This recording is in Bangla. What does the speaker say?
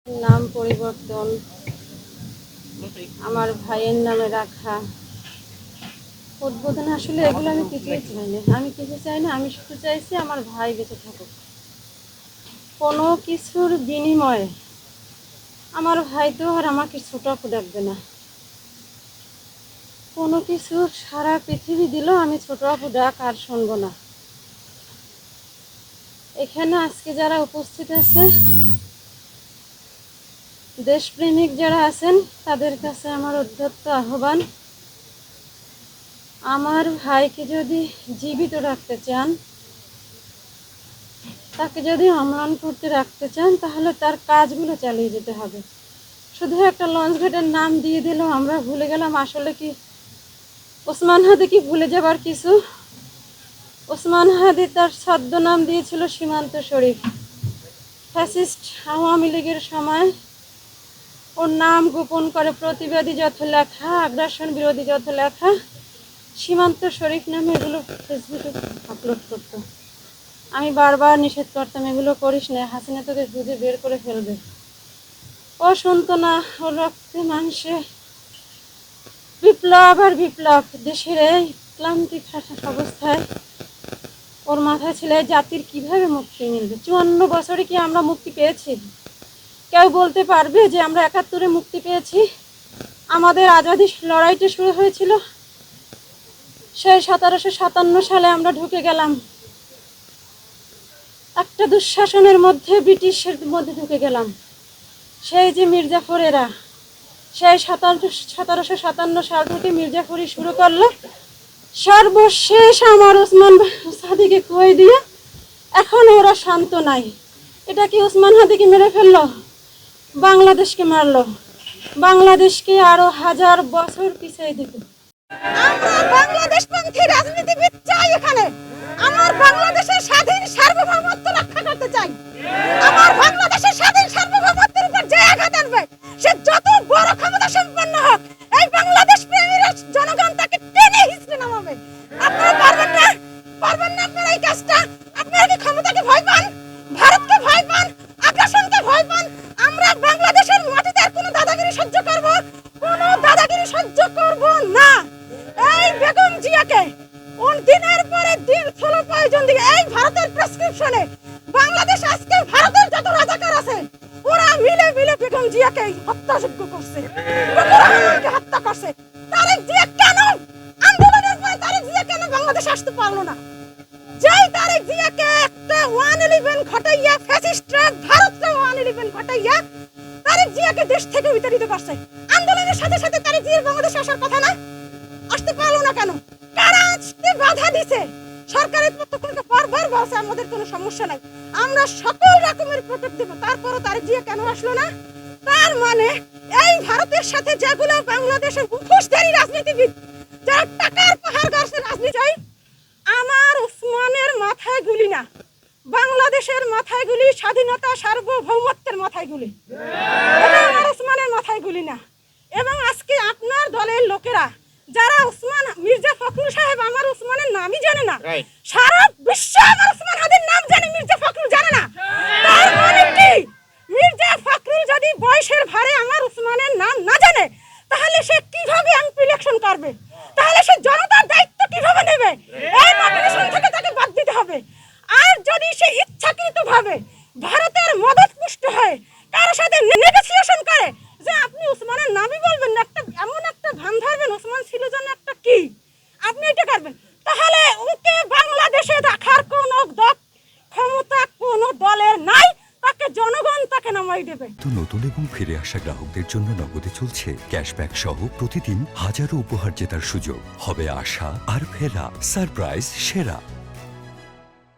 নাম পরিবর্তন, আমার ভাইয়ের নামে রাখা উদ্বোধন, আসলে এগুলো আমি কিছুই চাই না। আমি কিছু চাই না, আমি শুধু চাইছি আমার ভাই বেঁচে থাকুক। কোনো কিছুর বিনিময়ে আমার ভাই তো আর আমাকে ছোট আপু ডাকবে না। কোনো কিছু সারা পৃথিবী দিলেও আমি ছোট আপু ডাক আর শুনবো না। এখানে আজকে যারা উপস্থিত আছে, দেশপ্রেমিক যারা আছেন, তাদের কাছে আমার উদ্ধত্ত আহ্বান, আমার ভাইকে যদি জীবিত রাখতে চান, তাকে যদি অম্লান করতে রাখতে চান, তাহলে তার কাজগুলো চালিয়ে যেতে হবে। শুধু একটা লঞ্চ ঘাটের নাম দিয়ে দিলেও আমরা ভুলে গেলাম। আসলে কি ওসমান হাদি কি ভুলে যাবার কিছু? ওসমান হাদি তার ছদ্মনাম দিয়েছিল সীমান্ত শরীফ। ফ্যাসিস্ট আওয়ামী লীগের সময় ওর নাম গোপন করে প্রতিবাদী যত লেখা, আগ্রাসন বিরোধী যত লেখা, সীমান্ত শরীফ নামে এগুলো ফেসবুকে আপলোড করতো। আমি বারবার নিষেধ করতাম, এগুলো করিস না, হাসিনা তোকে খুঁজে বের করে ফেলবে। ও শুনতো না। ও রক্তে মাংসে বিপ্লব আর বিপ্লব। দেশের এই ক্লান্তিক অবস্থায় ওর মাথায় ছিল জাতির কিভাবে মুক্তি মিলবে। 54 বছরে কি আমরা মুক্তি পেয়েছি? কেউ বলতে পারবে যে আমরা 71-এ মুক্তি পেয়েছি? আমাদের আজাদি লড়াইটা শুরু হয়েছিল সেই 1757 সালে। আমরা ঢুকে গেলাম একটা দুঃশাসনের মধ্যে, ব্রিটিশের মধ্যে ঢুকে গেলাম। সেই যে মির্জাফরেরা সেই 1757 সাল থেকে মির্জাফরি শুরু করলো, সর্বশেষ আমার ওসমান হাদিকে খুঁয়ে দিয়ে এখন ওরা শান্ত নাই। এটা কি ওসমান হাদিকে মেরে ফেললো? বাংলাদেশকে মারলো। বাংলাদেশকে আরো 1000 বছর পিছিয়ে দিত। আমরা বাংলাদেশপন্থী রাজনীতিবিদ চাই এখানে। আমার বাংলাদেশের স্বাধীন সার্বভৌমত্ব রক্ষা করতে চাই। আমার বাংলাদেশের স্বাধীন সার্বভৌমত্বের উপর যে আঘাত আনবে, সে যত বড় ক্ষমতা সম্পন্ন হোক, এই বাংলাদেশ প্রেমীরা জনগণ তাকে টেনে হিঁচড়ে নামাবে। আপনারা পারবেন না, পারবেন না আপনারা এই কাজটা। আপনারা কি ক্ষমতাকে ভয় পান? ভারতকে ভয় পান? আগ্রাসনকে ভয় পান? আমরা বাংলাদেশের মাটিতে আর কোনো দাদাগিরি সহ্য করব? কোনো দাদাগিরি সহ্য করব না। এই বেগম জিয়াকে দিনের পরে দিন ষোলো প্রয়োজন দিয়ে এই ভারতের প্রেসক্রিপশনে বাংলাদেশ আজকে ভারতের যত রাজাকার আছে ওরা মিলে মিলে বেগম জিয়াকে হত্যাযোগ্য করছে, হত্যা করছে। তারেক জিয়া কেন আন্দোলনের পরে তারেক জিয়া কেন বাংলাদেশে আসতে পারলো না? যেই তারেক জিয়াকে একটা 111 ঘটাইয়া ফ্যাসিস্টরা ভারতকে 111 ঘটাইয়া তারেক জিয়াকে দেশ থেকে বিতাড়িত করছে। আন্দোলনের সাথে সাথে তারেক জিয়ার বাংলাদেশে আসার কথা না? আসতে পারলো না কেন? কারা আসতে বাধা দিছে? সরকারের পক্ষ থেকে বারবার বলছে আমাদের কোনো সমস্যা নাই, আমরা সকল রকমের প্রোটেক্ট দেব, তারপরও তারেক জিয়া কেন আসলো না? তার মানে এই ভারতের সাথে যেগুলো বাংলাদেশের মুখোশধারী রাজনীতিবিদ, যারা টাকার পাহাড় গাছে রাজনীতি চাই, আমার ওসমানের মাথায় গুলি না, বাংলাদেশের মাথায় গুলি, স্বাধীনতা সার্বভৌমত্বের মাথায় গুলি, এটা আমার ওসমানের মাথায় গুলি না। এবং আজকে আপনার দলের লোকেরা যারা ওসমান মির্জা ফখরুল সাহেব আমার ওসমানের নামই জানে না, সারা বিশ্ব আমার ওসমান হাদির নাম জানে, মির্জা ফখরুল জানে না। তার মানে কি? মির্জা ফখরুল যদি বয়সের ভারে আমার ওসমানের নাম না জানে, তাহলে সে কিভাবে এমপি ইলেকশন করবে? তাহলে সে জনতার দায়িত্ব কিভাবে নেবে? এই নমিনেশন থেকে তাকে বাদ দিতে হবে। আর যদি সে ইচ্ছাকৃতভাবে ভারতের মদত পুষ্ট হয় কারোর সাথে নেগোসিয়েশন করে যে আপনি ওসমানের নামই বলবেন না, একটা এমন একটা ভান ধরবেন ওসমান ছিল যেন একটা কি, আপনি এটা করবেন, তাহলে ওকে বাংলাদেশে রাখার কোনো ক্ষমতা কোনো দলের নাই। তাকে জনগণ তাকে নামাই দেবে। তো নতুন এবং ফিরে আসা গ্রাহকদের জন্য নগদে চলছে ক্যাশব্যাক সহ প্রতিদিন হাজারো উপহার জেতার সুযোগ। হবে আশা আর ফেরা, সারপ্রাইজ সেরা।